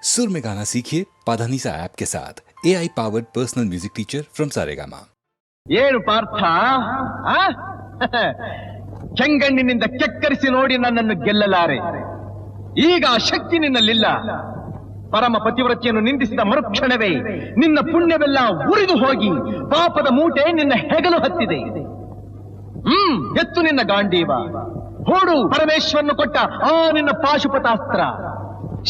सुर में गाना सीखिए पाधानीसा ऐप के साथ AI powered personal music teacher from Saregama. ಏನು ಪಾರ್ಥ ಚೆಂಗಣ್ಣಿನಿಂದ ಕೆಕ್ಕರಿಸಿ ನೋಡಿ ನನ್ನನ್ನು ಗೆಲ್ಲಲಾರೆ. ಈಗ ಆ ಶಕ್ತಿ ನಿನ್ನಲ್ಲಿಲ್ಲ. ಪರಮ ಪತಿವ್ರತೆಯನ್ನು ನಿಂದಿಸಿದ ಮರುಕ್ಷಣವೇ ನಿನ್ನ ಪುಣ್ಯವೆಲ್ಲ ಉರಿದು ಹೋಗಿ ಪಾಪದ ಮೂಟೆ ನಿನ್ನ ಹೆಗಲು ಹತ್ತಿದೆ. ಎತ್ತು ನಿನ್ನ ಗಾಂಡೀವ, ಹೂಡು ಪರಮೇಶ್ವರನು ಕೊಟ್ಟ ಆ ನಿನ್ನ ಪಾಶುಪತಾಸ್ತ್ರ.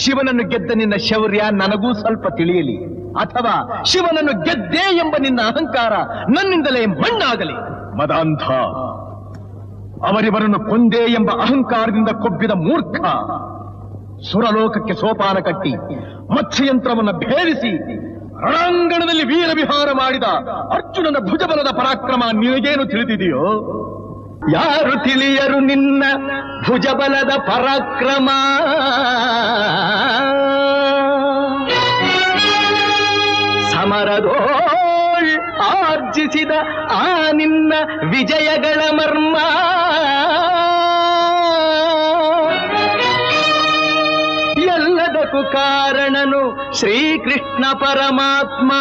ಶಿವನನ್ನು ಗೆದ್ದ ನಿನ್ನ ಶೌರ್ಯ ನನಗೂ ಸ್ವಲ್ಪ ತಿಳಿಯಲಿ, ಅಥವಾ ಶಿವನನ್ನು ಗೆದ್ದೆ ಎಂಬ ನಿನ್ನ ಅಹಂಕಾರ ನನ್ನಿಂದಲೇ ಮಣ್ಣಾಗಲಿ. ಮದಾಂಧ, ಅವರಿವರನ್ನು ಕೊಂದೆ ಎಂಬ ಅಹಂಕಾರದಿಂದ ಕೊಬ್ಬಿದ ಮೂರ್ಖ, ಸುರಲೋಕಕ್ಕೆ ಸೋಪಾನ ಕಟ್ಟಿ ಮತ್ಸ್ಯಯಂತ್ರವನ್ನು ಭೇದಿಸಿ ರಣಾಂಗಣದಲ್ಲಿ ವೀರವಿಹಾರ ಮಾಡಿದ ಅರ್ಜುನನ ಭುಜಬಲದ ಪರಾಕ್ರಮ ನಿನಗೇನು ತಿಳಿದಿದೆಯೋ? ಯಾರು ತಿಳಿಯರು ನಿನ್ನ ಭುಜಬಲದ ಪರಾಕ್ರಮ? ಸಮರದೋಳ್ ಆರ್ಜಿಸಿದ ಆ ನಿನ್ನ ವಿಜಯಗಳ ಮರ್ಮ ಎಲ್ಲದಕ್ಕೂ ಕಾರಣನು ಶ್ರೀಕೃಷ್ಣ ಪರಮಾತ್ಮ.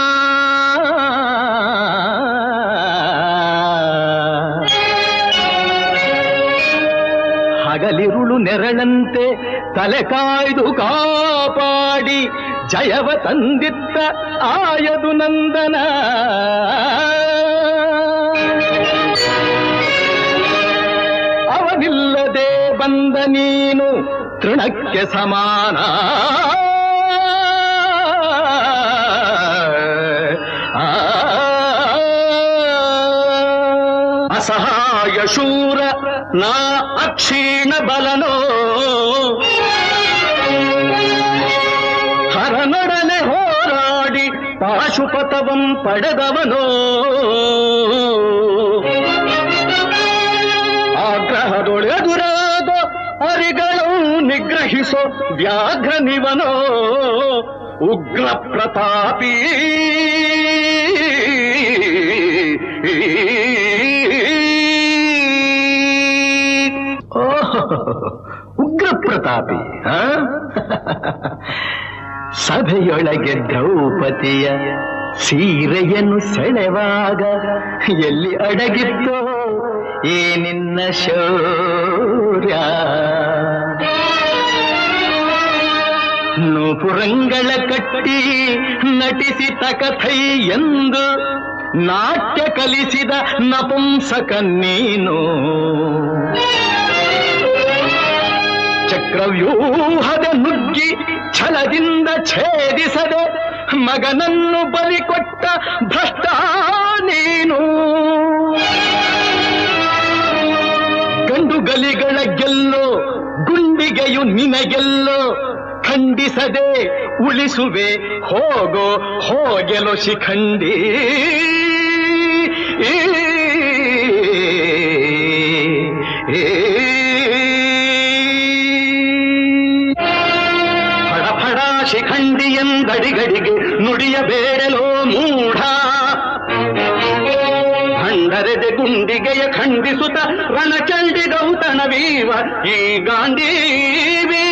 ಹಗಲಿರುಳು ನೆರಳಂತೆ ತಲೆ ಕಾಯ್ದು ಕಾಪಾಡಿ ಜಯವ ತಂದಿತ್ತ ಆಯದು ನಂದನ. ಅವನಿಲ್ಲದೆ ಬಂದ ನೀನು ತೃಣಕ್ಕೆ ಸಮಾನ. ಅಸಹಾಯ ಶೂರ ನಾ ಅಕ್ಷೀಣ ಬಲನೋ, ಹರನೊಡನೆ ಹೋರಾಡಿ ಪಾಶುಪತವಂ ಪಡೆದವನೋ. ಆಗ್ರಹದೊಳೆದುರಾದ ಅರಿಗಳು ನಿಗ್ರಹಿಸೋ ವ್ಯಾಘ್ರನಿವನೋ. ಉಗ್ರ ಪ್ರತಾಪಿ ಉಗ್ರ ಪ್ರತಾಪಿ. ಸಭೆಯೊಳಗೆ ದ್ರೌಪದಿಯ ಸೀರೆಯನ್ನು ಸೆಳೆವಾಗ ಎಲ್ಲಿ ಅಡಗಿತ್ತೋ ಈ ನಿನ್ನ ಶೌರ್ಯ? ನೂಪುರಂಗಳ ಕಟ್ಟಿ ನಟಿಸಿ ತಕಥೈ ಎಂದು ನಾಟ್ಯ ಕಲಿಸಿದ ನಪುಂಸಕ ನೀನು. ಚಕ್ರವ್ಯೂಹದ ನುಗ್ಗಿ ಛಲದಿಂದ ಛೇದಿಸದೆ ಮಗನನ್ನು ಬಲಿಕೊಟ್ಟ ಭ್ರಷ್ಟ ನೀನು. ಗಂಡುಗಲಿಗಳ ಗೆಲ್ಲೋ ಗುಂಡಿಗೆಯು ನಿನಗೆಲ್ಲೋ, ಖಂಡಿಸದೆ ಉಳಿಸುವೆ ಹೋಗೋ ಹೋಗೆಲೋ ಶಿಖಂಡಿ. ಫಡ ಶಿಖಂಡಿ ಎಂದಡಿಗಡಿಗೆ ನುಡಿಯಬೇಡಲೋ ಮೂಢ. ಭಂಡರೆದೆ ಗುಂಡಿಗೆಯ ಖಂಡಿಸುತ್ತ ರಣಚಂಡಿ ಗೌತಣವೀವ ಈ ಗಾಂಡೀವಿ.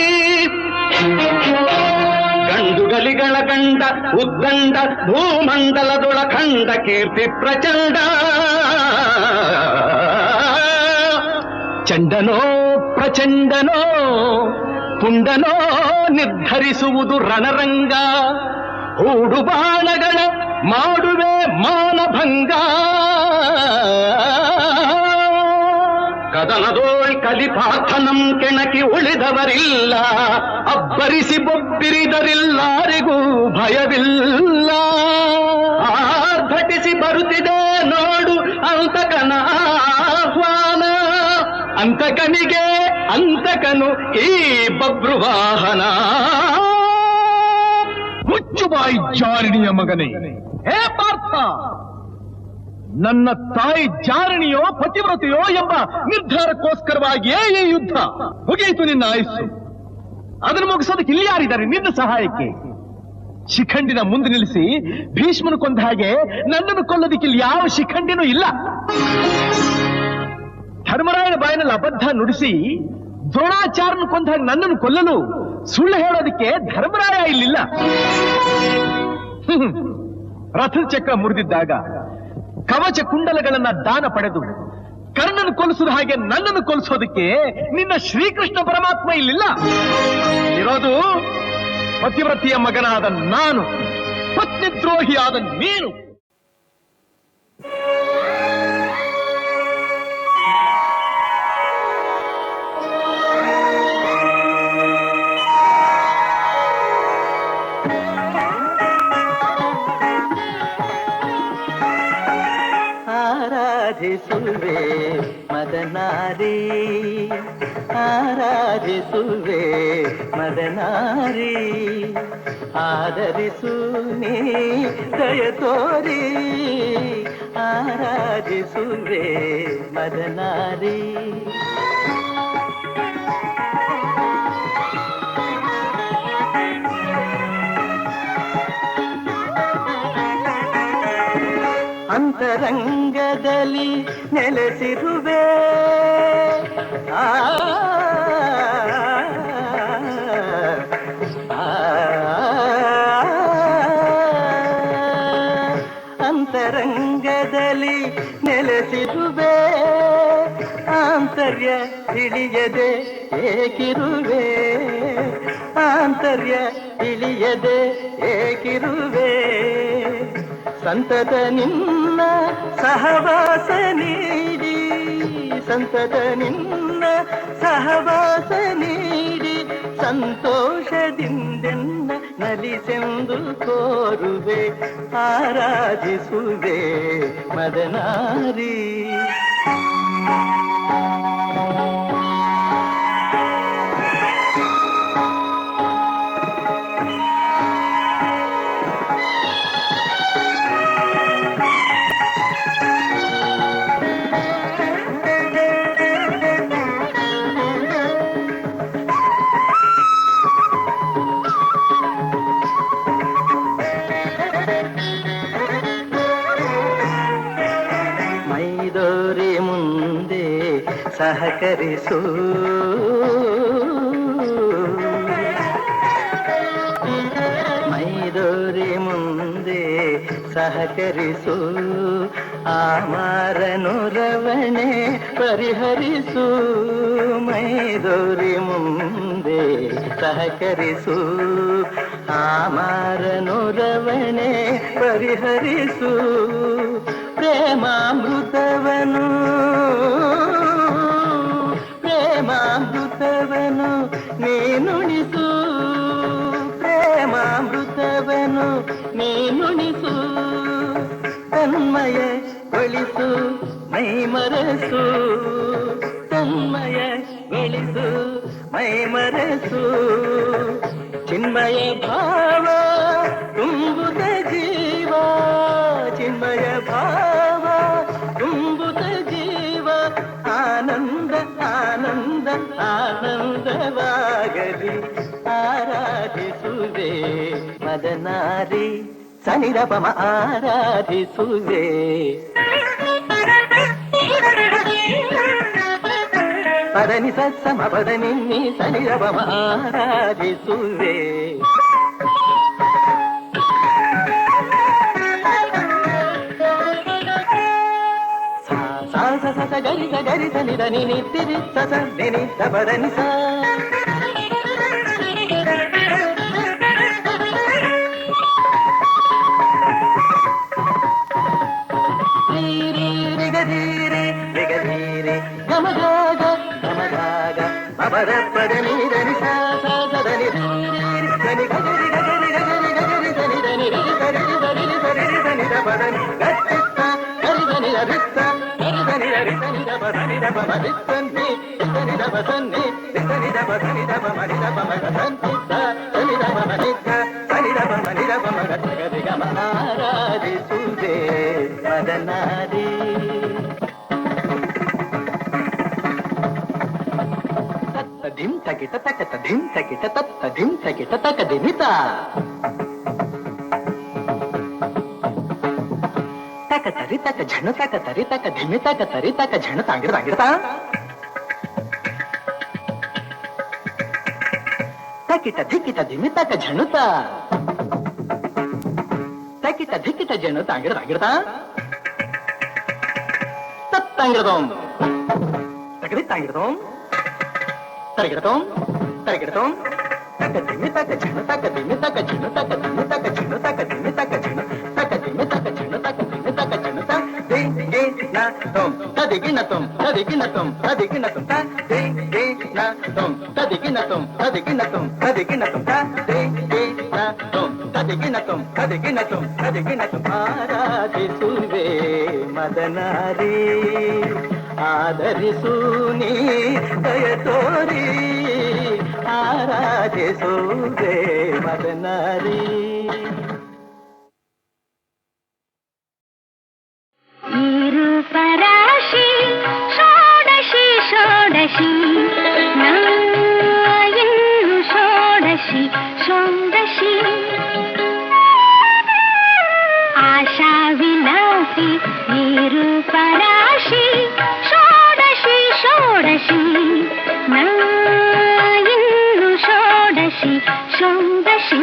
ಗಂಡುಗಲಿಗಳ ಗಂಡ ಉದ್ದಂಡ ಭೂಮಂಡಲದೊಳ ಖಂಡ ಕೀರ್ತಿ ಪ್ರಚಂಡ. ಚಂಡನೋ ಪ್ರಚಂಡನೋ ಪುಂಡನೋ ನಿರ್ಧರಿಸುವುದು ರಣರಂಗ. ಹೂಡು ಬಾಣಗಳ ಮಾಡುವೆ ಮಾನಭಂಗ. ಕದನದೋಳ್ ಕಲಿಪಾರ್ಥನಂ ಕೆಣಕಿ ಉಳಿದವರಿಲ್ಲ. ಅಬ್ಬರಿಸಿ ಬೊಬ್ಬಿರಿದರಿಲ್ಲಾರಿಗೂ ಭಯವಿಲ್ಲ. ಆರ್ಭಟಿಸಿ ಬರುತ್ತಿದೆ ನೋಡು ಅಂತಕನ ಆಹ್ವಾನ. ಅಂತಕನಿಗೆ ಅಂತಕನು ಈ ಬಬ್ರುವಾಹನ. ಮುಚ್ಚುಬಾಯಿ ಜಾರಿಣಿಯ ಮಗನೇ, ಹೇ ಪಾರ್ಥ, ನನ್ನ ತಾಯಿ ಜಾರಣಿಯೋ ಪತಿವ್ರತೆಯೋ ಎಂಬ ನಿರ್ಧಾರಕ್ಕೋಸ್ಕರವಾಗಿಯೇ ಈ ಯುದ್ಧ. ಮುಗಿಯಿತು ನಿನ್ನ ಆಯುಸ್ಸು. ಅದನ್ನು ಮುಗಿಸೋದಕ್ಕೆ ಇಲ್ಲಿ ಯಾರಿದ್ದಾರೆ ನಿನ್ನ ಸಹಾಯಕ್ಕೆ? ಶಿಖಂಡಿನ ಮುಂದೆ ನಿಲ್ಲಿಸಿ ಭೀಷ್ಮನು ಕೊಂದ ಹಾಗೆ ನನ್ನನ್ನು ಕೊಲ್ಲೋದಕ್ಕೆ ಇಲ್ಲಿ ಯಾವ ಶಿಖಂಡಿನೂ ಇಲ್ಲ. ಧರ್ಮರಾಯನ ಬಾಯಿನಲ್ಲಿ ಅಬದ್ಧ ನುಡಿಸಿ ದ್ರೋಣಾಚಾರ್ಯನು ಕೊಂದ ಹಾಗೆ ನನ್ನನ್ನು ಕೊಲ್ಲಲು ಸುಳ್ಳು ಹೇಳೋದಕ್ಕೆ ಧರ್ಮರಾಯ ಇಲ್ಲಿಲ್ಲ. ರಥದ ಚಕ್ರ ಮುರಿದಿದ್ದಾಗ ಕವಚ ಕುಂಡಲಗಳನ್ನ ದಾನ ಪಡೆದು ಕರ್ಣನ ಕೊಲಿಸಿದ ಹಾಗೆ ನನ್ನನ್ನು ಕೊಲಿಸೋದಕ್ಕೆ ನಿನ್ನ ಶ್ರೀಕೃಷ್ಣ ಪರಮಾತ್ಮ ಇಲ್ಲಿಲ್ಲ. ಇರೋದು ಪತಿವ್ರತಿಯ ಮಗನಾದ ನಾನು, ಪತ್ನಿದ್ರೋಹಿಯಾದ ನೀನು. ಆರಾಧಿಸುವೆ ಮದನಾರಿ, ಆರಾಧಿಸುವೆ ಮದನಾರಿ, ಆದರಿಸು ನೀ ದಯ ತೋರಿ, ಆರಾಧಿಸುವೆ ಮದನಾರಿ. ಅಂತರಂಗದಲ್ಲಿ ನೆಲೆಸಿರುವೆ, ಅಂತರಂಗದಲ್ಲಿ ನೆಲೆಸಿರುವೆ, ಆಂತರ್ಯ ತಿಳಿಯದೆ ಏಕಿರುವೆ, ಆಂತರ್ಯ ತಿಳಿಯದೆ ಏಕಿರುವೆ. ಸಂತತ ನಿನ್ನ ಸಹವಾಸ ನೀಡಿ, ಸಂತತ ನಿನ್ನ ಸಹವಾಸ ನೀಡಿ, ಸಂತೋಷದಿಂದೆನ್ನ ನಲಿಸೆಂದು ಕೋರುವೆ, ಆರಾಧಿಸುವೆ ಮದನಾರಿ. ಮೈದೋರಿ ಮುಂದೆ ಸಹಕರಿಸು, ಮೈದೋರಿ ಮುಂದೆ ಸಹಕರಿಸು, ಆಮಾರನು ರವಣೆ ಪರಿಹರಿಸು, ಮೈದೋರಿ ಮುಂದೆ ಸಹಕರಿಸು, ಆಮಾರನು ರವಣೆ ಪರಿಹರಿಸು. ಪ್ರೇಮಾಮೃತವನು, ಪ್ರೇಮಾಮೃತವನು ನೀನುಣಿಸು, ಪ್ರೇಮಾಮೃತವನು ನೀನುಣಿಸು. ತನ್ಮಯ ಗೊಳಿಸು ಮೈ ಮರಸು, ತನ್ಮಯ ಗೊಳಿಸು ಮೈ ಮರಸು. ಚಿನ್ಮಯ ಭಾವ ತುಂಬುತ್ತ ಜೀವ, ಚಿನ್ಮಯ ಭಾವ ತುಂಬುತ್ತ ಜೀವ, ಆನಂದ ಆನಂದ ಆನಂದವಾಗಲಿ, ಆರಾಧಿಸುವೆ ಮದನಾರಿ. ಸನಿರಪಮ ಆರಾಧಿಸುವೆ, ಪದನಿ ಸತ್ಸಮ ಪದನಿ ಸನಿರಪಮ ಆರಾಧಿಸುವೆ. ಸ ಗರಿ ಸ ಗರಿ ಸ ನಿದ ನಿ ನಿತ್ತಿರಿ ಸ ಸ ನಿ ನಿ ಸ ಪದ ನಿ ಸ. ರಿಗಧೀರೆ ರಿಗಧೀರೆ ಗಮಗಾಗ ಗಮಗಾಗ ಮಪದ ಪದ ನಿ ದ ನಿ ಸ ಸ ಸ ದ ನಿ ಧನಿ ಗಗರಿ ಗಗರಿ ಗಗರಿ ಗಗರಿ ಧನಿ ಧನಿ ರಿ ಸರಿ ಸರಿ ಸರಿ ಧನಿ ದ ಪದ ನಿ ಗಟ್ಟಿತ್ತ ಗರಿ ಧನಿ ದ ರಿತ್ತ ಆರಾಧಿಸುವೆ ಮದನಾರಿ. ತತ್ತ ಧಿಂ ತಗಿಟ ತಕತ ಧಿಂ ತಗಿಟ ತತ್ತ ಧಿಂ ತಗಿಟ ತಕ ದಿಮಿತ ತಕ ತರಿ ತಕ ಝಣ ತಕ ತರಿ ತಕ ಧಿಮಿ ತಕ ತರಿ ತಕ ಝಣ ತಾಂಗಿಡ ತಾಂಗಿಡತ ತಕಿಟ ಧಿಕ್ಕಿಟ ಧಿಮಿತಕ ಝಣುತ ತಕಿಟ ಧಿಕ್ಕಿಟ ಝಣುತ ಅಂಗಿಡದ ತತ್ತಂಗಿಡದೋಂ ತಗಡಿತ್ತಂಗಿಡದೋಂ ತರಗಿಡದೋಂ ತರಗಿಡದೋಂ ತಕ ಧಿಮಿತಕ ಝಣುತಕ ಧಿಮಿತಕ ಝಣುತಕ ಧಿಮಿತಕ ಝಣುತಕ ಧಿಮಿತಕ ಝಣು ತಕ ಧಿಮಿತಕ ಝಣುತಕ ಧಿಮಿತಕ ಝಣುತ ದಿಗಿನತೋಂ ತದಿಗಿನತೋಂ ತದಿಗಿನತೋಂ ತದಿಗಿನತೋಂ ತದಿಗಿನತೋಂ ತದಿಗಿನತೋಂ ತದಿಗಿನತೋಂ ತದಿಗಿನತೋಂ ತದಿಗಿನತೋಂ ತದಿಗಿನತೋಂ ತದಿಗಿನತೋಂ ತದಿಗಿನತೋಂ ಆರಾಧಿಸುವೆ ಮದನಾರಿ ಆದರಿಸು ನೀ ದಯ ತೋರಿ ಆರಾಧಿಸುವೆ ಮದನಾರಿ ರೂಪರಾಶಿ ಷೋಡಶಿ ಷೋಡಶಿ ನಾಯನು ಷೋಡಶಿ ಷೋಡಶಿ ಆಶಾ ವಿಲಾಸಿ ರೂಪರಾಶಿ ಷೋಡಶಿ ಷೋಡಶಿ ನಾಯನು ಷೋಡಶಿ ಷೋಡಶಿ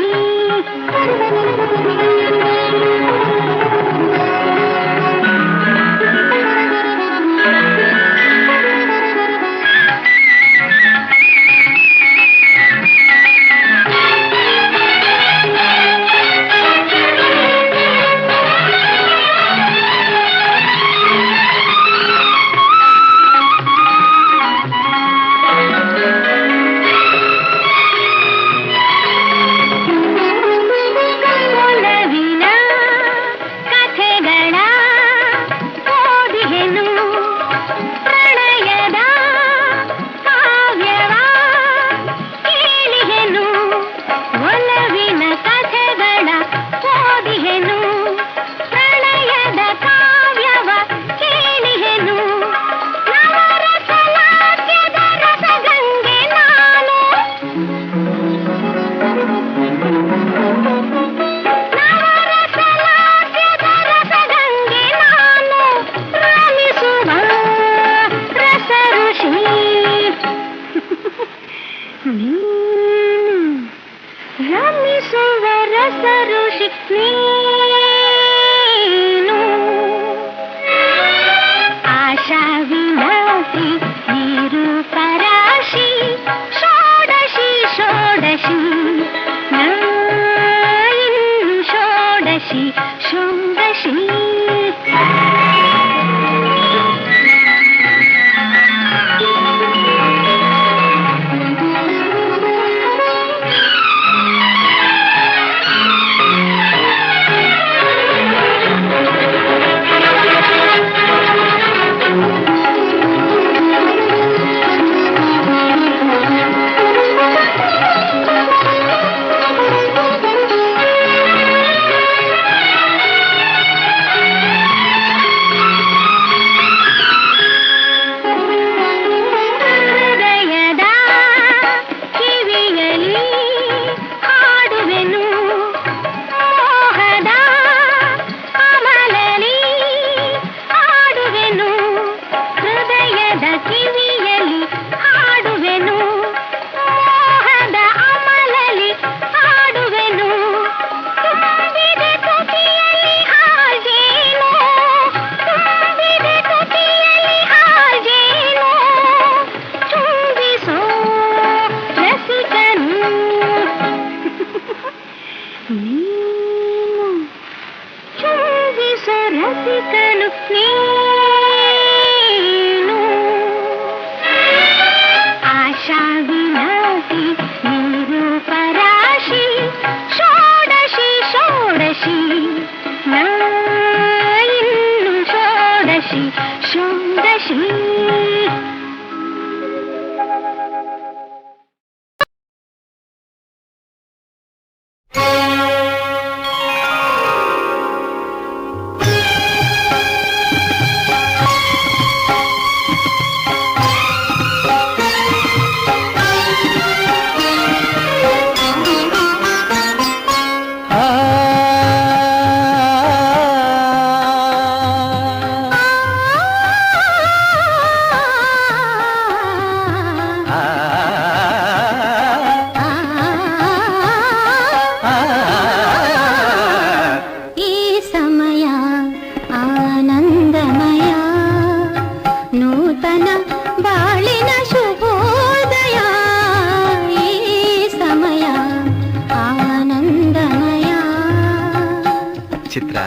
ಚಿತ್ರ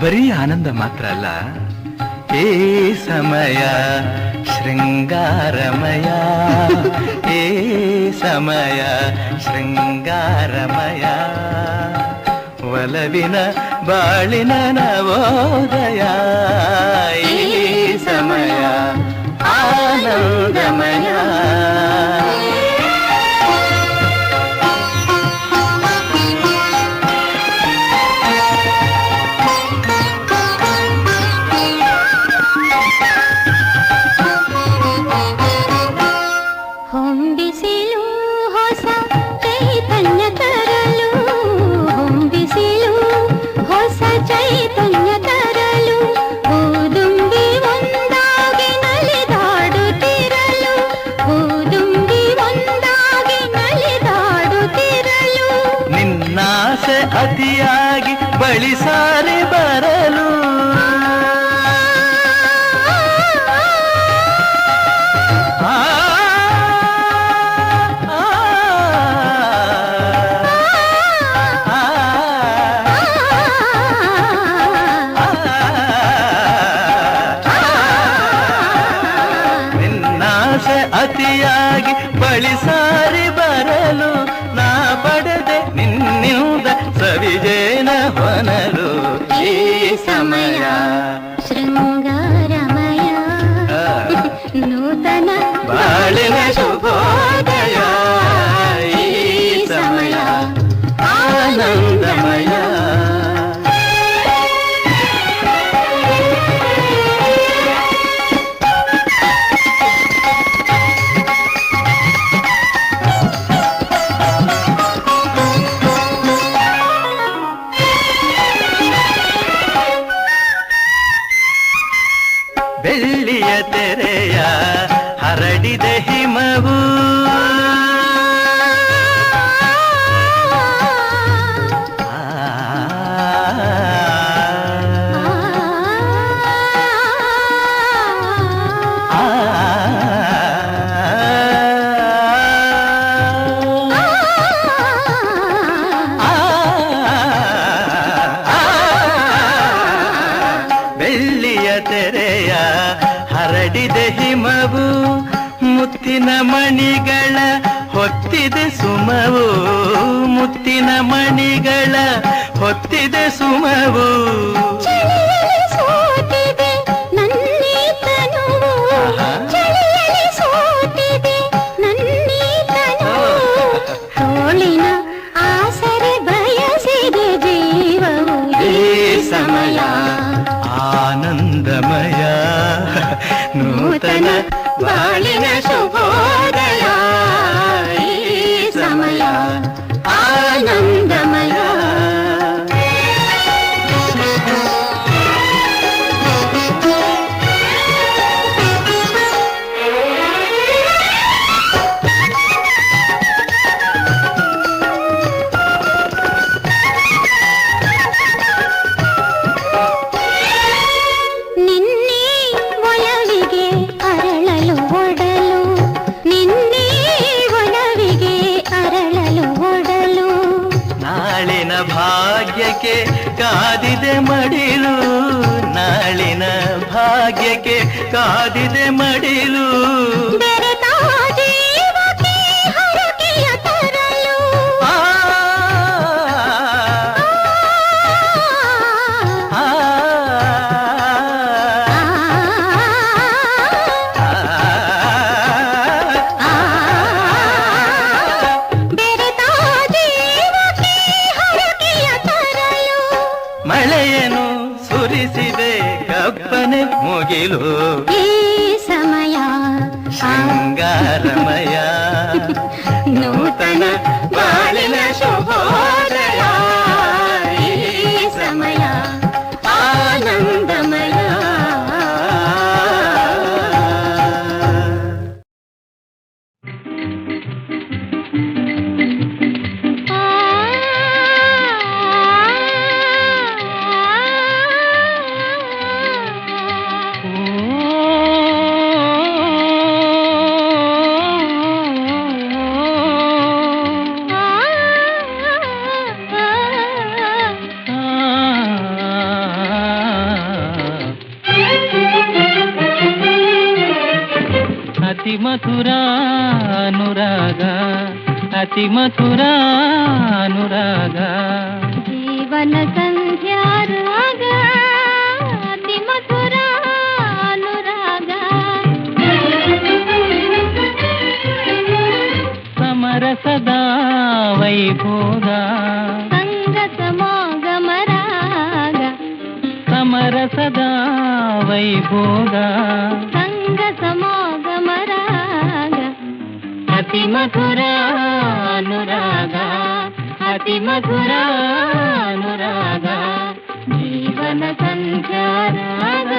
ಬರೀ ಆನಂದ ಮಾತ್ರ ಅಲ್ಲ, ಏ ಸಮಯ ಶೃಂಗಾರಮಯ, ಏ ಸಮಯ ಶೃಂಗಾರಮಯ, ಒಲವಿನ ಬಾಳಿನ ನವೋದಯ, ಈ ಸಮಯ ಆನಂದಮಯ. ಹೊಂಬಿಸಿಲು ಹೊಸ ಚೈತನ್ಯ ತರಲು, ಹೊಂಬಿಸಿಲು ಹೊಸ ಚೈತನ್ಯ ತರಲು, ಊದುಂಬಿ ಒಂದಾಗಿ ನಲಿದಾಡುತ್ತಿರಲು, ಊದುಂಬಿ ಒಂದಾಗಿ ನಲಿದಾಡುತ್ತಿರಲು, ನಿನ್ನಾಸೆ ಅತಿಯಾಗಿ ಬಳಿ ಸಾರಿ ಬರಲು, ಅತಿಯಾಗಿ ಬಳಿ ಸಾರಿ ಬರಲು, ನಾ ಪಡೆದೆ ನಿನ್ನಿಂದ ಸವಿಜೇನ ಹೊನಲು, ಈ ಸಮಯ ಶೃಂಗಾರಮಯ, ನೂತನ ಬಾಳಿನ ಶುಭೋದಯ, ಈ ಸಮಯ ಆನಂದಮಯ. ಬೆಳ್ಳಿಯ ತೆರೆಯ ಹರಡಿದ ಹಿಮವು, ಬೆಳ್ಳಿಯ ತೆರೆಯ ಹರಡಿದ ಹಿಮವು, ಮುತ್ತಿನ ಮಣಿಗಳ ಹೊತ್ತಿದೆ ಸುಮವು, ಮುತ್ತಿನ ಮಣಿಗಳ ಹೊತ್ತಿದೆ ಸುಮವು, ಚಳಿಯಲ್ಲಿ ಸೋತಿದೆ ನನ್ನೀ ತನುವು, ಚಳಿಯಲ್ಲಿ ಸೋತಿದೆ ನನ್ನೀ ತನುವು, ತೋಳಿನ ಆಸರೆ ಬಯಸಿದೆ ಜೀವವು, ಈ ಸಮಯ ಆನಂದಮಯ, ನೂತನ ಬಾಳಿನ ಶುಭೋದಯ, ಈ ಸಮಯ ಆನಂದಮಯ. ನಿನ್ನೆ ಒಲವಿಗೆ ಅರಳಲು ಒಡಲು, ನಿನ್ನೆ ಒಲವಿಗೆ ಅರಳಲು ಒಡಲು, ನಾಳಿನ ಭಾಗ್ಯಕ್ಕೆ ಕಾದಿದೆ ಮಡಿಲು, ನಾಳಿನ ಭಾಗ್ಯಕ್ಕೆ ಕಾದಿದೆ ಮಡಿಲು, ಬೆರೆತ ಜೀವಕ್ಕೆ ಹರಕೆಯ ತರಲು, ಆ, ಆ, ಬೆರೆತ ಜೀವಕ್ಕೆ ಹರಕೆಯ ತರಲು, ಮಳೆಯನ್ನು ಸುರಿಸಿದೆ ಕಪ್ಪನೆ ಮುಗಿಲು, ಈ ಸಮಯ ಶೃಂಗಾರಮಯ, ನೂತನ ಬಾಳಿನ ಶುಭೋದಯ, ಈ ಸಮಯ ಆನಂದಮಯ. ಆ ಮಧುರಾನುರಾಗ ಅತಿ ಮಧುರಾನುರಾಗ ಜೀವನ ಸಂಧ್ಯಾರಾಗ ಅತಿ ಮಧುರಾನುರಾಗ ಸಮರಸದ ವೈಭೋಗ ಸಂಗ ಸಮಾಗಮರಾಗ ಸಮರಸದ ವೈಭೋಗ ಸಂಗ ಸಮಾಗಮರಾಗ ಅತಿ ಮಧುರಾನುರಾಗ ಅತಿ ಮಧುರಾನುರಾಗ ಜೀವನ ಸಂಧ್ಯಾರಾಗ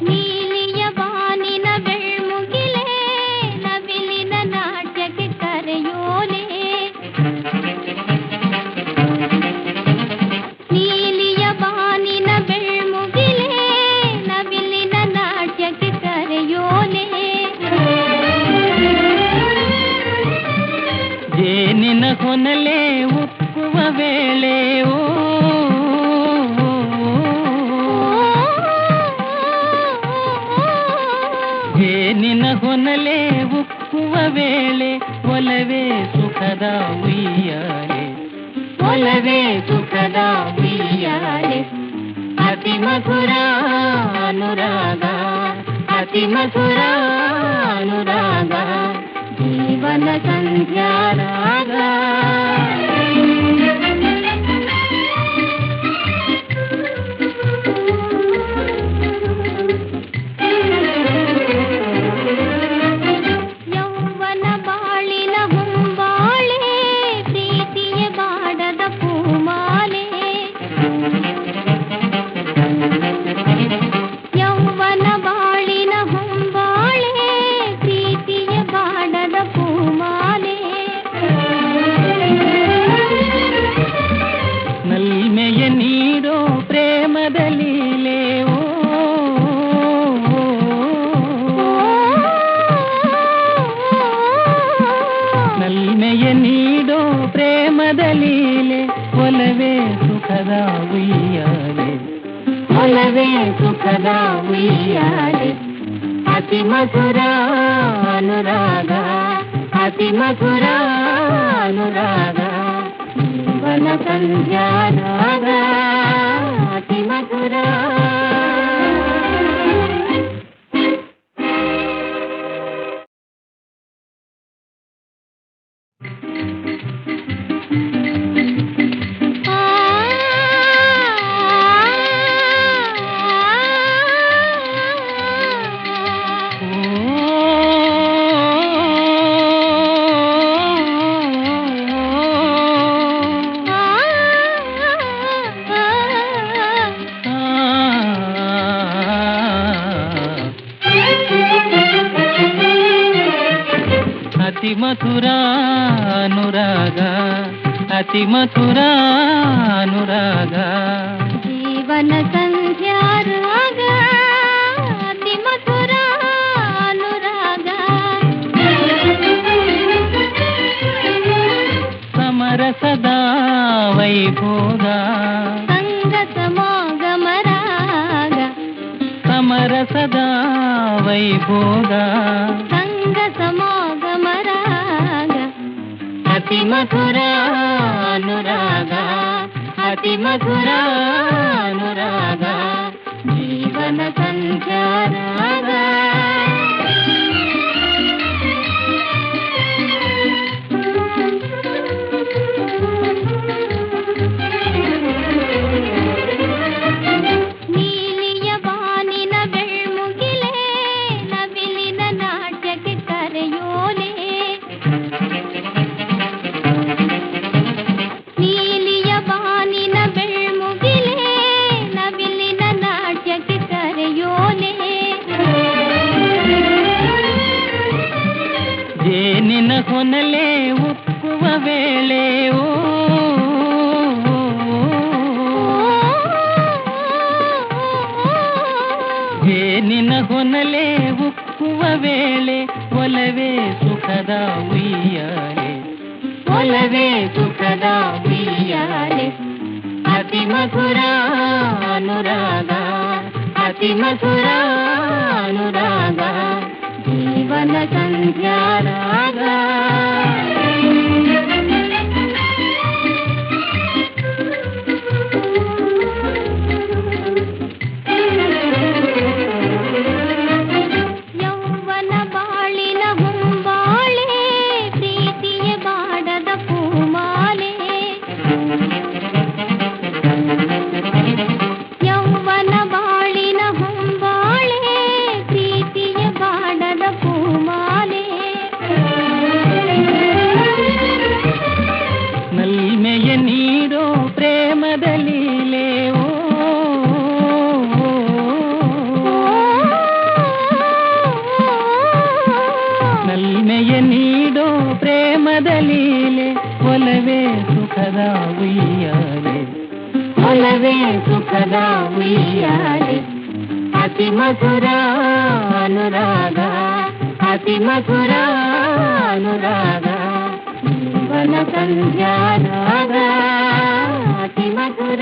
ನೀಲಿಯ ಬಾನಿನ ಬೆಳ್ಮುಗಿಲೇ ನವಿಲಿನ ನಾಟ್ಯಕ್ಕೆ ಕರೆಯೋಲೆ ನೀಲಿಯ ಬಾನಿನ ಬೆಳ್ಮುಗಿಲೇ ನವಿಲಿನ ನಾಟ್ಯಕ್ಕೆ ಕರೆಯೋಲೆ ಜೇನಿನ ಹೊನಲೆ ಉಕ್ಕುವ ವೇಳೆ ಓ ಜೇನಿನ ಹೊನಲೆ ಉಕ್ಕುವ ವೇಳೆ ಒಲವೇ ಸುಖದ ಉಯ್ಯಾಲೆ ಒಲವೇ ಸುಖದ ಉಯ್ಯಾಲೆ ಅತಿ ಮಧುರಾನುರಾಗ ಅತಿ ಮಧುರಾನುರಾಗ ಜೀವನ ಸಂಧ್ಯಾರಾಗ ಯೌವನ ಬಾಳಿನ ಹೊಂಬಾಳೆ ಪ್ರೀತಿಯ ಬಾಡದ ಪೂಮಾಲೆ ಯೌವನ ಬಾಳಿನ ಹೊಂಬಾಳೆ ಪ್ರೀತಿಯ ಬಾಡದ ಪೂಮಾಲೆ ನಲ್ಮೆಯ ನೀಡೋ ಪ್ರೇಮದ ಲೀಲೆ ಓ ನಲ್ಮೆಯ ನೀಡೋ ಪ್ರೇಮದ ಲೀಲೆ ಒಲವೇ ಸುಖದ ಉಯ್ಯಾಲೆ ಒಲವೇ ಸುಖದ ಉಯ್ಯಾಲೆ ಅತಿ ಮಧುರಾನುರಾಗ ಅತಿ ಮಧುರಾನುರಾಗ ಜೀವನ ಸಂಧ್ಯಾರಾಗ ಅತಿ ಮಧುರ ಅತಿ ಮಧುರಾನುರಾಗ ಅತಿ ಮಧುರಾನುರಾಗ ಜೀವನ ಸಂಧ್ಯಾರಾಗ ಅತಿ ಮಧುರಾನುರಾಗ ಸಮರಸದ ವೈಭೋಗ ಸಂಗ ಸಮಾಗಮರಾಗ ಸಮರಸದ ವೈಭೋಗ ಸಂಗ ಸಮಾಗಮರಾಗ ಅತಿ ಮಧುರಾನುರಾಗ ಅತಿ ಮಧುರಾನುರಾಗ ಜೀವನ ಸಂಧ್ಯಾರಾಗ ನೀಲಿಯ ಬಾನಿನ ಬೆಳ್ಮುಗಿಲೇ ನವಿಲಿನ ನಾಟ್ಯಕ್ಕೆ ಕರೆಯೋಲೆ ನೀಲಿಯ ಬಾನಿನ ಬೆಳ್ಮುಗಿಲೇ ನವಿಲಿನ ನಾಟ್ಯಕ್ಕೆ ಕರೆಯೋಲೆ ಜೇನಿನ ಹೊನಲೆ ಉಕ್ಕುವ ವೇಳೆ ಓ ಜೇನಿನ ಹೊನಲೆ ಉಕ್ಕುವ ವೇಳೆ ಒಲವೇ ಸುಖದ ಉಯ್ಯಾಲೆ ಒಲವೇ ಸುಖದ ಉಯ್ಯಾಲೆ ಅತಿ ಮಧುರ ಅನುರಾಗ ಅತಿ ಮಧುರ ಅನುರಾಗ ಜೀವನ ಸಂಧ್ಯಾರಾಗ ಯೌವನ ಬಾಳಿನ ಹೊಂಬಾಳೆ ಪ್ರೀತಿಯ ಬಾಡದ ಪೂಮಾಲೆ ಯೌವನ ಬಾಳಿನ ಹೊಂಬಾಳೆ ಪ್ರೀತಿಯ ಬಾಡದ ಪೂಮಾಲೆ ನಲ್ಮೆಯ ನೀಡೋ ಪ್ರೇಮದ ಲೀಲೆ ಓ ನಲ್ಮೆಯ ನೀಡೋ ಪ್ರೇಮದ ಲೀಲೆ ಒಲವೇ ಸುಖದ ಉಯ್ಯಾಲೆ ಒಲವೇ ಸುಖದ ಉಯ್ಯಾಲೆ ಅತಿ ಮಧುರ ಅನುರಾಗ ಅತಿ ಮಧುರ ಅನುರಾಗ ಜೀವನ ಸಂಧ್ಯಾರಾಗ ಅತಿ ಮಧುರ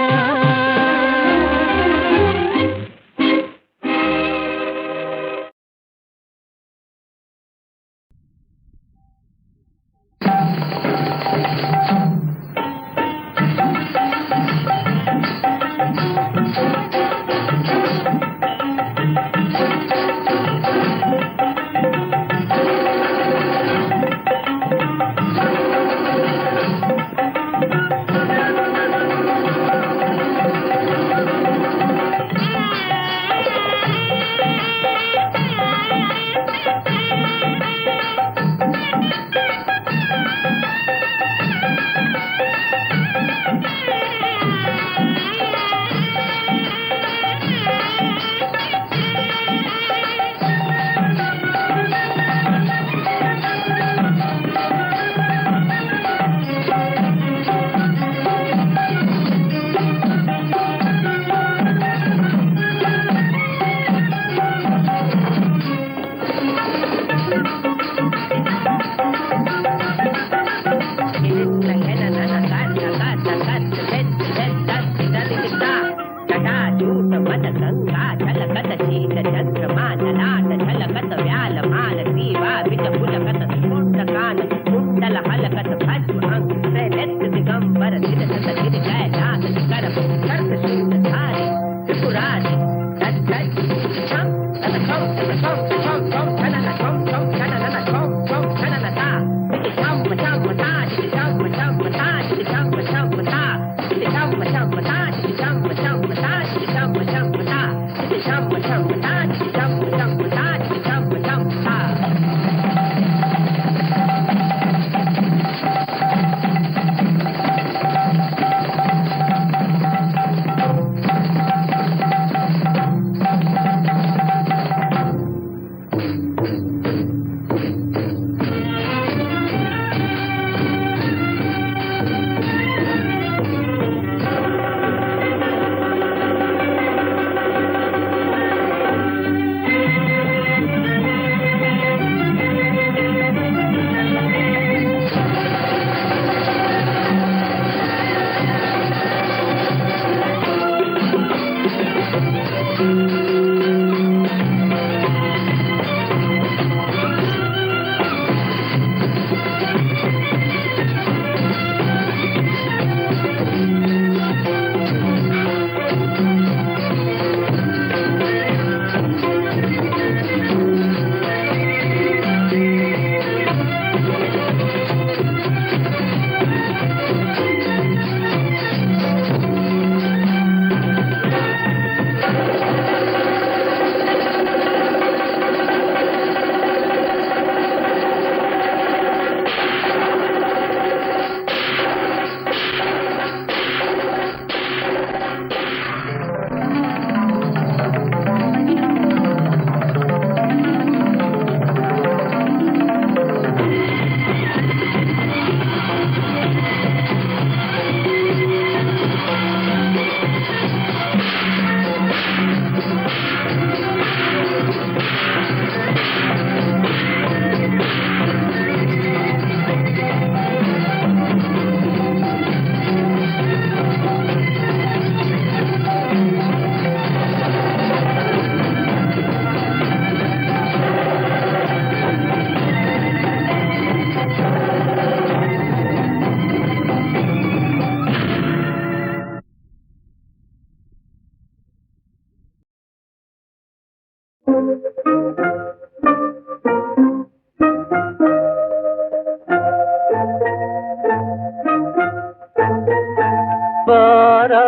ಬಾರಾ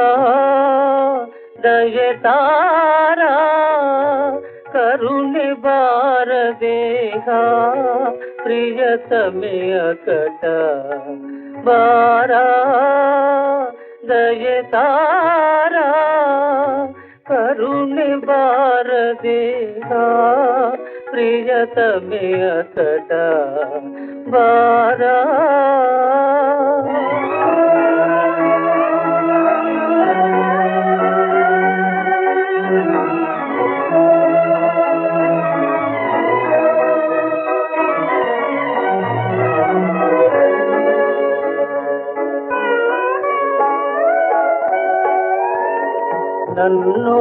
ದಯೆ ತಾರಾ ಕರುಣೆ ಬಾರದೇಹ ಪ್ರಿಯತಮೆಯ ಕಟ ಬಾರಾ ದಯೆ ತಾರಾ ಕರುಣೆ ಬಾರದೇಹ ಪ್ರಿಯತಮೆಯ ಕಟ ಬಾರಾ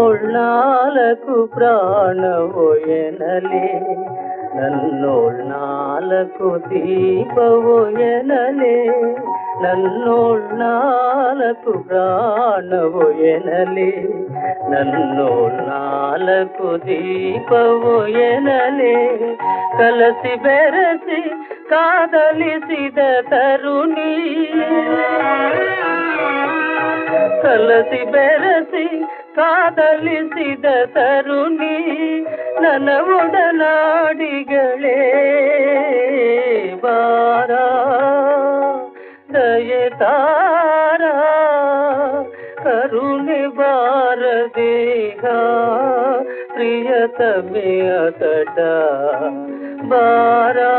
ನನ್ನೋಳ್ನಾಲ್ಕು ಪ್ರಾಣವೋ ಎನಲೆ ನನ್ನೋಳ್ನಾಲ್ಕು ದೀಪವೋ ಎನಲೆ ನನ್ನೋಳ್ನಾಲ್ಕು ಪ್ರಾಣವೋ ಎನಲೆ ನನ್ನೋಳ್ನಾಲ್ಕು ದೀಪವೋ ಎನಲೆ ಕಲಸಿ ಬೆರೆಸಿ ಕಾದಲಿಸಿದ ತರುಣಿ ಕಲಸಿ ಬೆರೆಸಿ ಕಾದಲಿಸಿದ ತರುಣಿ ನನ್ನ ಒಡನಾಡಿಗಳೇ ಬಾರಾ ದಯೆ ತಾರಾ ಕರುಣೆ ಬಾರದೇಹ ಪ್ರಿಯತಮೆಯ ತಟ ಬಾರಾ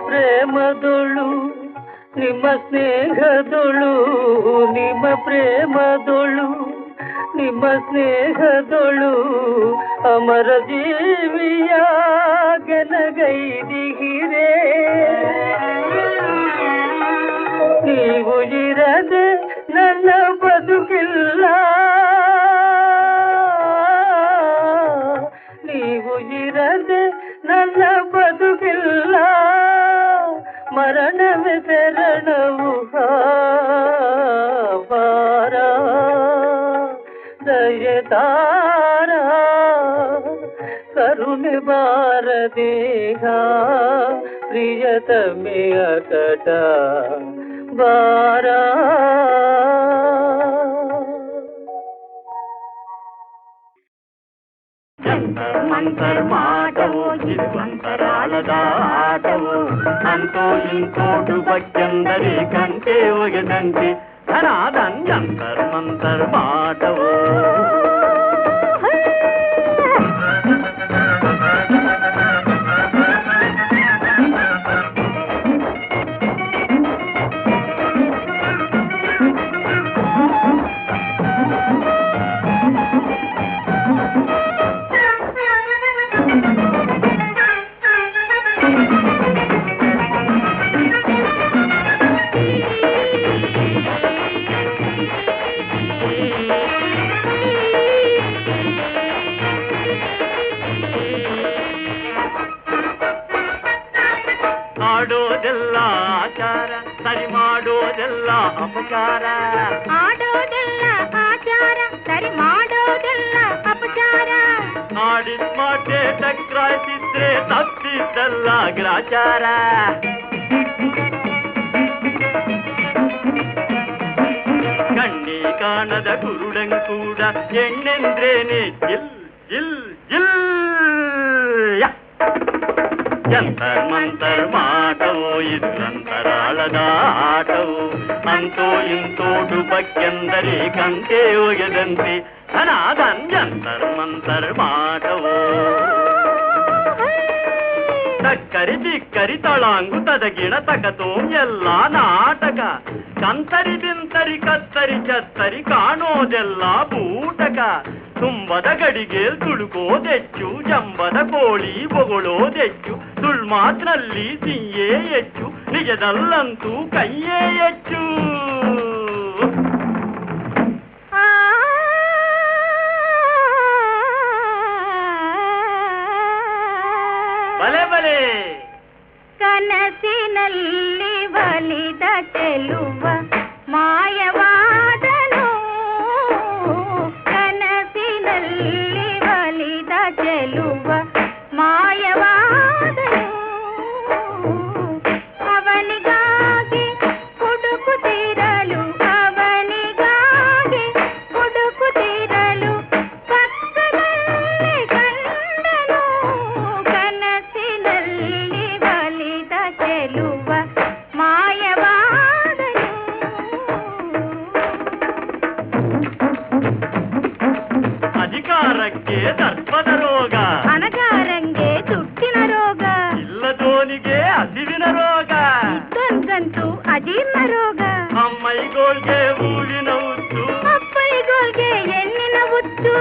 ಪ್ರೇಮದೊಳು ನಿಮ್ಮ ಸ್ನೇಹದೊಳು ನಿಮ್ಮ ಪ್ರೇಮದೊಳು ನಿಮ್ಮ ಸ್ನೇಹದೊಳು ಅಮರ ಜೀವಿಯ ಗೆನಗೈದಿಗಿರೆ ನೀವು ಇರದೆ ನನ್ನ ಬದುಕಿಲ್ಲ ನೀವು ಇರದೆ ನನ್ನ ಬದುಕಿಲ್ಲ ಮರಣವೇ ಶರಣವು ಬಾರಾ ದಯೆ ತಾರಾ ಕರುಣೆ ಬಾರದೇಹ ಪ್ರಿಯತಮೆಯ ಕಟ ಬಾರಾ ಜಂತರ್ ಮಂತರ್ ಮಾಟವು ಚಿರುವಂತರಾಳದ ಆಟವು ಅಂತೋ ಇಂಕೋಟು ಬಕ್ಕೆಂದರೆ ಕಂಟೆ ಒಗೆದಂತೆ ಧನಾದನ್ ಜಂತರ್ ಮಂತರ್ ಮಾಟವು ಆಡೋದೆಲ್ಲ ಆಚಾರ ಸರಿ ಮಾಡೋದೆಲ್ಲ ಅಪಚಾರ ಆಡೋದೆಲ್ಲ ಆಚಾರ ಸರಿ ಮಾಡೋದೆಲ್ಲ ಅಪಚಾರ ಆಡಿದ ಮಾತೆ ಟಕ್ರಾಯಿಸಿದ್ರೆ ತಪ್ಪಿದ್ದಲ್ಲ ಗ್ರಾಚಾರ ಕಣ್ಣಿ ಕಾಣದ ಕುರುಡಂಕೂಡ ಎಣ್ಣೆಂದ್ರೇನೆ ಜಿಲ್ ಜಿಲ್ ಜಿಲ್ ಜಂತರ್ ಮಂತರ್ ಮಾಟವು ಇದು ಅಂತರಾಳದ ಆಟವು ಅಂತೋ ಇಂತೋಟು ಬಕ್ಕೆಂದರೆ ಕಂತೆ ಒಗೆದಂತೆ ಧನಾದನ್ ಜಂತರ್ ಮಂತರ್ ಮಾಟವು ತಕ್ಕರಿ ಚಿಕ್ಕರಿ ತಳಾಂಗು ತದಗಿಣ ತಕತೋಂ ಎಲ್ಲ ನಾಟಕ ಕಂತರಿ ಬಿಂತರಿ ಕತ್ತರಿ ಚತ್ತರಿ ಕಾಣೋದೆಲ್ಲ ಬೂಟಕ ತುಂಬದ ಗಡಿಗೇಲ್ ತುಳುಕೋದೆಚ್ಚು ಜಂಬದ ಕೋಳಿ ಬೊಗಳೋದೆಚ್ಚು ತುಳ್ಮಾತ್ರಲ್ಲಿ ಸಿಂಯೇ ಹೆಚ್ಚು ಬೀಜದಲ್ಲಂತೂ ಕೈಯೇ ಹೆಚ್ಚು. ಬಲೆ ಬಲೆ ಕನಸಿನಲ್ಲಿ ಬಲಿದ ಚೆಲುವ ಮಾಯವಾದನು, ಕನಸಿನಲ್ಲಿ ಬಲಿದ ಚೆಲುವ ಮಾಯವಾದನು. ಅವನಿಗಾಗಿ ಹುಡುಕುತ್ತಿರಲು, ಅವನಿಗಾಗಿ ಹುಡುಕುತ್ತಿರಲು ಪಕ್ಕದಲ್ಲಿ ಕಂಡನು, ಕನಸಿನಲ್ಲಿ ಬಲಿದ ಚೆಲುವ ಮಾಯವಾದನು. ಅಧಿಕಾರಕ್ಕೆ ದರ್ಪದ ರೋಗ, ಅಣಗಾರಂಗೆ ದುಡ್ಡಿನ ರೋಗ, ಇಲ್ಲದೋನಿಗೆ ಹಸಿವಿನ ರೋಗ, ಇದ್ದೊಂದಂತೂ ಅಜೀರ್ಣ ರೋಗ, ಅಮ್ಮೈಗೋಲ್ಗೆ ಹೂವಿನ ಹುಟ್ಟು, ಅಪ್ಪೈಗೋಲ್ಗೆ ಹೆಣ್ಣಿನ ಹುಟ್ಟು.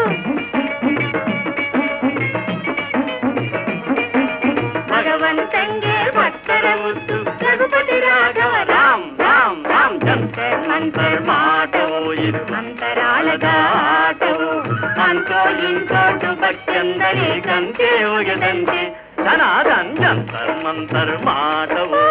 ಭಗವಂತಂಗೆ ಭಕ್ತರ ಹುಟ್ಟು, ರಘುಪತಿ ರಾಘವ ರಾಮ್ ರಾಮ್ ರಾಮ್. ಜಂತರ್ ಮಂತರ್ ಮಾಟವು ಇದು ಮಂತರಾಳದ ಆಟವು, ಅಂತೋ ಇಂತೋಟು ಬಕ್ಕೆಂದರೆ ಕಂತೆ ಹೋಗದಂತೆ ಧನಾದನ್ ಜಂತರ್ ಮಂತರ್ ಮಾಟವು.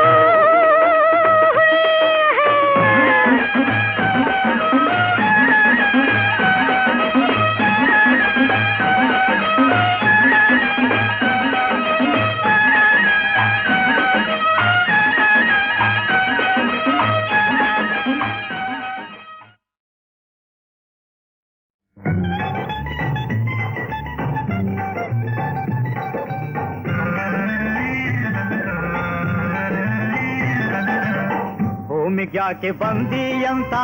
ಭೂಮಿಗ್ಯಾಕೆ ಬಂದಿಯಂತ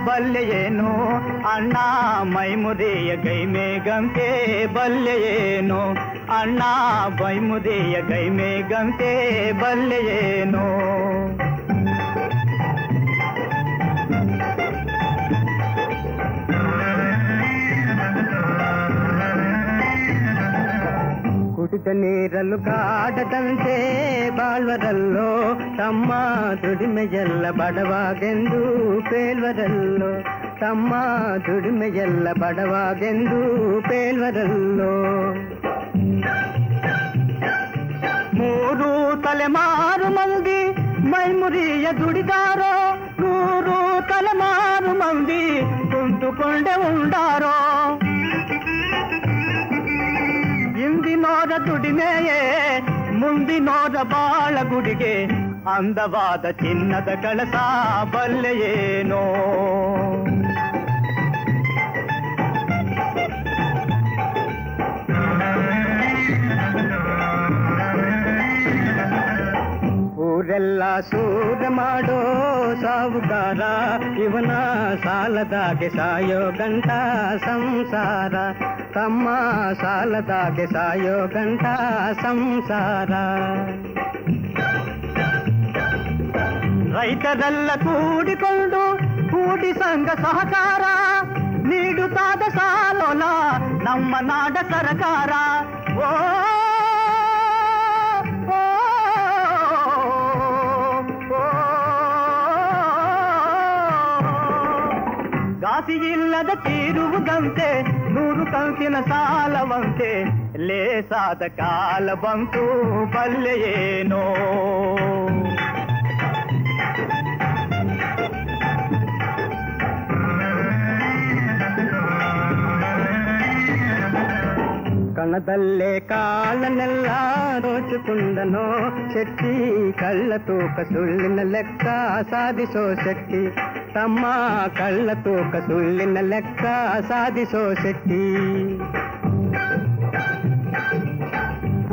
ಬಲ್ಲೆಯೇನು ಅಣ್ಣ, ಮೈಮುದಿಯ ಗೈ ಮೇಗಂತೆ ಬಲ್ಲೆಯೇನು ಅಣ್ಣ, ಮೈಮುದಿಯ ಗೈ ಮೇಗಂತೆ ಬಲ್ಲೆಯೇನು. ಕುಡಿದ ನೀರಲು ಕಾಡದಂತೆ ಬಾಳ್ವರಲ್ಲೋ, ತಮ್ಮ ದುಡಿಮೆಯೆಲ್ಲ ಬಡವಾಗೆಂದು ಪೇಲ್ವರಲ್ಲೋ, ತಮ್ಮ ದುಡಿಮೆಯೆಲ್ಲ ಬಡವಾಗೆಂದು ಪೇಲ್ವರಲ್ಲೋ. ಮೂರು ತಲೆಮಾರು ಮಂದಿ ಮೈಮುರಿಯ ದುಡಿದಾರೋ, 100 ತಲೆಮಾರು ಮಂದಿ ಕುಂತುಕೊಂಡೆ ಉಂಡಾರೋ. ಇಂದಿನೋರ ದುಡಿಮೆಯೇ ಮುಂದಿನೋರ ಬಾಳ ಗುಡಿಗೆ, ಅಂದವಾದ ಚಿನ್ನದ ಕಳಸ ಬಲ್ಲೆಯೇನೋ. ಊರೆಲ್ಲ ಸೂರ ಮಾಡೋ ಸಾವುಕಾರ, ಇವನ ಸಾಲದಾಗೆ ಸಾಯೋ ಗಂಟ ಸಂಸಾರ, ತಮ್ಮ ಸಾಲದಾಗೆ ಸಾಯೋ ಗಂಟ ಸಂಸಾರ. ರೈತರೆಲ್ಲ ಕೂಡಿಕೊಂಡು ಕೂಡಿ ಸಂಘ ಸಹಕಾರ, ನೀಡುತ್ತಾದ ಸಾಲೋಲ ನಮ್ಮ ನಾಡ ಸರ್ಕಾರ. ಓ ಗಾಸಿ ಇಲ್ಲದ ತೀರುವುದಂತೆ 100 ಕಂತಿನ ಸಾಲವಂತೆ, ಲೇಸಾದ ಕಾಲ ಬಂತು ಬಲ್ಲೆಯೇನೋ. ಕಣದಲ್ಲೇ ಕಾಲನೆಲ್ಲ ದೋಚಿಕೊಂಡನೋ ಶೆಟ್ಟಿ, ಕಳ್ಳ ತೂಕ ಸುಳ್ಳಿನ ಲೆಕ್ಕ ಸಾಧಿಸೋ ಶೆಟ್ಟಿ, ತಮ್ಮ ಕಳ್ಳ ತೂಕ ಸುಳ್ಳಿನ ಲೆಕ್ಕ ಸಾಧಿಸೋ ಶೆಟ್ಟಿ.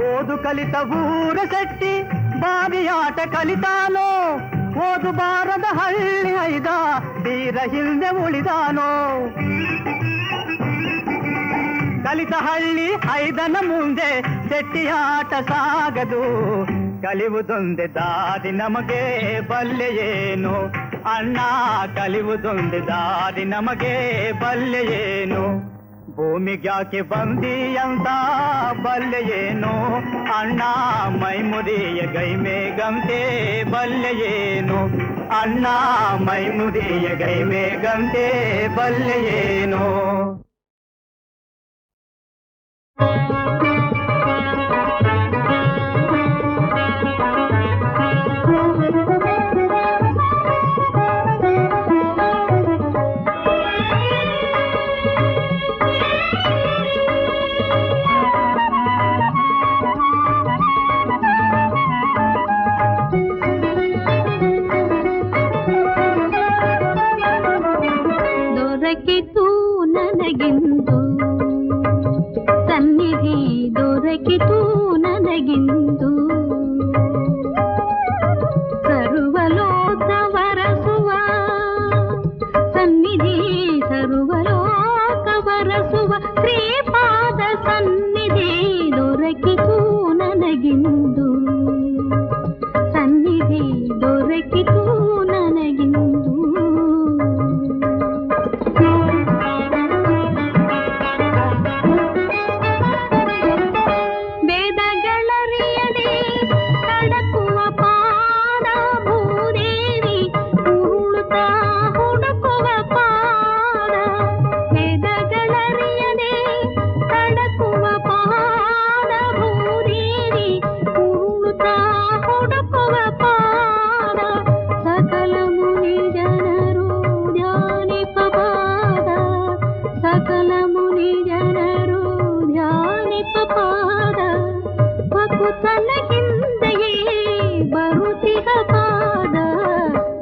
ಓದು ಕಲಿತ ಊರ ಶೆಟ್ಟಿ ಬಾವಿಯಾಟ ಕಲಿತಾನೋ, ಓದು ಬಾರದ ಹಳ್ಳಿ ಐದ ತೀರ ಹಿಂದೆ ಉಳಿದಾನೋ. ಕಲಿತ ಹಳ್ಳಿ ಐದನ ಮುಂದೆ ಶೆಟ್ಟಿಯಾಟ ಸಾಗದು, ಕಲಿಯುವುದೊಂದೆ ದಾರಿ ನಮಗೆ ಬಲ್ಲೆಯೇನು ಅಣ್ಣ, ಕಲಿಯುವುದೊಂದೆ ದಾರಿ ನಮಗೆ ಬಲ್ಲೆಯೇನು. ಭೂಮಿಗ್ಯಾಕೆ ಬಂದಿಯಂತ ಬಲ್ಲೆಯೇನು ಅಣ್ಣ ಮೈಮುದಿಯ ಗೈಮೇಗಂತೆ ಬಲ್ಲೆಯೇನು ಅಣ್ಣ ಮೈಮುದಿಯ ಗೈಮೇಗಂತೆ ಬಲ್ಲೆಯೇನು ದೊರಕಿತು ನನಗಿಂದು ಸನ್ನಿಧಿ ದೊರಕಿತು ನನಗಿಂದು ಸರ್ವಲೋಕ ವರಸುವ ಸನ್ನಿಧಿ ಸರ್ವಲೋಕ ವರಸುವ ಶ್ರೀಪಾದ ಸನ್ನಿಧಿ ದೊರಕಿತು ನನಗಿಂದು ಸನ್ನಿಧಿ ದೊರಕಿತು ನನಗಿಂದು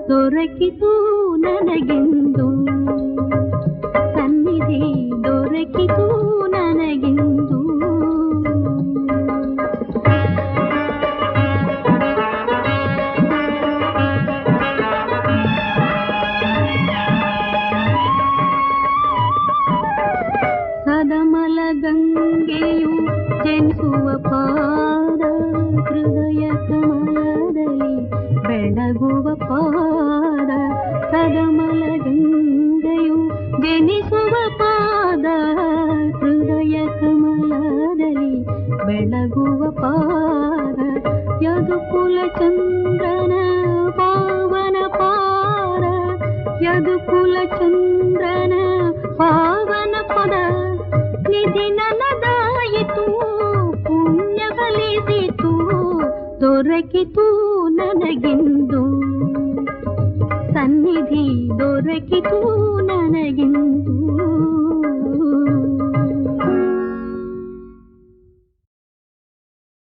ದೊರಕಿತು ನನಗಿಂದು ಸನ್ನಿಧಿ ದೊರಕಿತು ನನಗಿಂದು ಸದಮಲ ಗಂಗೆಯು ಜನಿಸುವ ಪಾದ ಹೃದಯ ಕಮಲದಲ್ಲಿ ಬೆಳಗುವ ಪಾದ ಸದಮಲ ಗಂಗೆಯು ಜನಿಸುವ ಪಾದ ಹೃದಯ ಕಮಲದಲ್ಲಿ ಬೆಳಗುವ ಪಾದ ಯದುಕುಲ ಚಂದ್ರನ ಪಾವನ ಪಾದ ಯದುಕುಲ ಚಂದ್ರನ ಪಾವನ ಪದ ನಿಧಿ ನನದಾಯಿತು ಪುಣ್ಯ ಫಲಿಸಿತು ದೊರಕಿತು ನನಗಿಂದು ಸನ್ನಿಧಿ ದೊರಕಿತು ನನಗಿಂದು